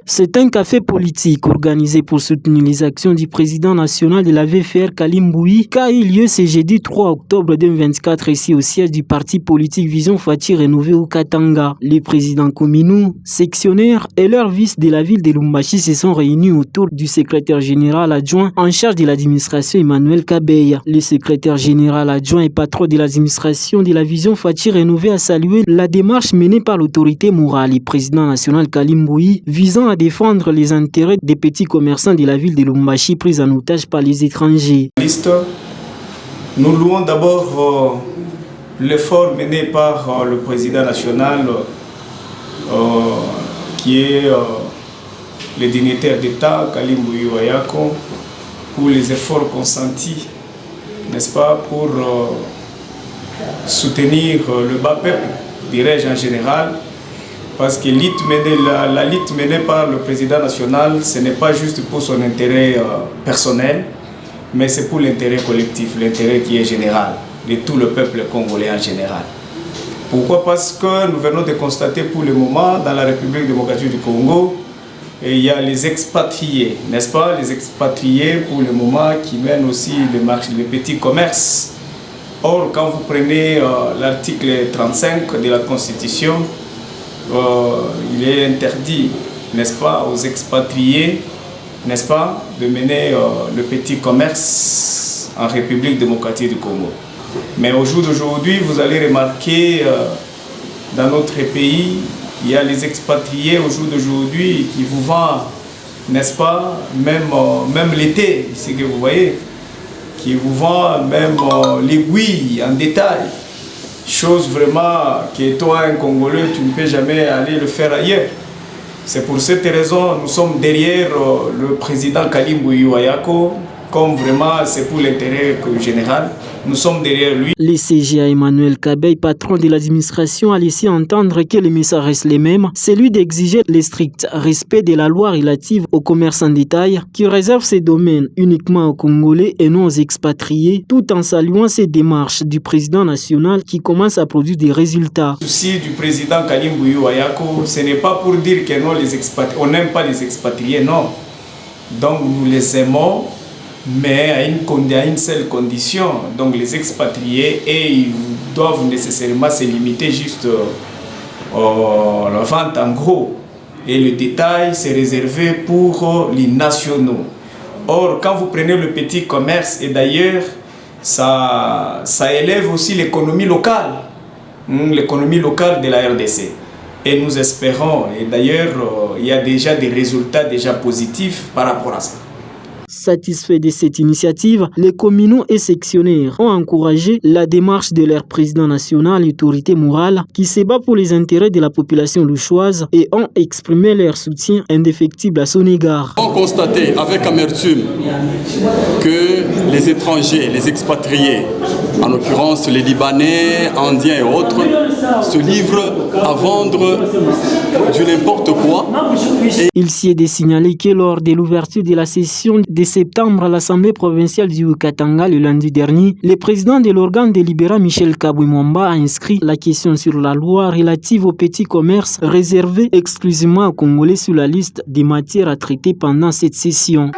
C'est un café politique organisé pour soutenir les actions du président national de la VFR Kalim Bouyi qui a eu lieu ce jeudi 3 octobre 2024 ici au siège du parti politique Vision Fati Rénové au Katanga. Les présidents communaux, sectionnaires et leurs vices de la ville de Lubumbashi se sont réunis autour du secrétaire général adjoint en charge de l'administration Emmanuel Kabeya. Le secrétaire général adjoint et patron de l'administration de la Vision Fati Rénové a salué la démarche menée par l'autorité morale et président national Kalim Bouyi visant à défendre les intérêts des petits commerçants de la ville de Lubumbashi pris en otage par les étrangers. Nous louons d'abord l'effort mené par le président national qui est le dignitaire d'État, Kalim Bouyi Wayako, pour les efforts consentis, n'est-ce pas, pour soutenir le bas peuple, dirais-je en général. Parce que la lutte menée par le président national, ce n'est pas juste pour son intérêt personnel, mais c'est pour l'intérêt collectif, l'intérêt qui est général, de tout le peuple congolais en général. Pourquoi? Parce que nous venons de constater pour le moment, dans la République démocratique du Congo, il y a les expatriés, n'est-ce pas? Les expatriés pour le moment qui mènent aussi les petits commerces. Or, quand vous prenez l'article 35 de la Constitution, il est interdit, n'est-ce pas, aux expatriés, n'est-ce pas, de mener le petit commerce en République démocratique du Congo. Mais au jour d'aujourd'hui, vous allez remarquer dans notre pays, il y a les expatriés au jour d'aujourd'hui qui vous vendent, n'est-ce pas, même l'été, c'est que vous voyez, qui vous vendent même l'aiguille en détail. Chose vraiment que toi, un Congolais, tu ne peux jamais aller le faire ailleurs. C'est pour cette raison que nous sommes derrière le président Kalim Bouyi Wayako, comme vraiment c'est pour l'intérêt général. Nous sommes derrière lui. Le CGA Emmanuel Kabeya, patron de l'administration, a laissé entendre que les messages restent les mêmes, celui d'exiger le strict respect de la loi relative au commerce en détail, qui réserve ces domaines uniquement aux Congolais et non aux expatriés, tout en saluant ces démarches du président national qui commence à produire des résultats. Le souci du président Kalim Bouyi Wayako, ce n'est pas pour dire que non, on n'aime pas les expatriés, non. Donc nous les aimons, mais à une seule condition. Donc les expatriés, ils doivent nécessairement se limiter juste à la vente en gros. Et le détail, c'est réservé pour les nationaux. Or, quand vous prenez le petit commerce, et d'ailleurs, ça élève aussi l'économie locale de la RDC. Et nous espérons, et d'ailleurs, il y a déjà des résultats déjà positifs par rapport à ça. Satisfaits de cette initiative, les communaux et sectionnaires ont encouragé la démarche de leur président national, l'autorité morale, qui se bat pour les intérêts de la population louchoise et ont exprimé leur soutien indéfectible à son égard. On a constaté avec amertume que les étrangers, les expatriés, en l'occurrence les Libanais, Indiens et autres, se livrent à vendre du n'importe quoi. Il s'y est de signaler que lors de l'ouverture de la session de septembre à l'Assemblée provinciale du Katanga le lundi dernier, le président de l'organe délibérant Michel Kabouimomba a inscrit la question sur la loi relative au petit commerce réservée exclusivement aux Congolais sur la liste des matières à traiter pendant cette session.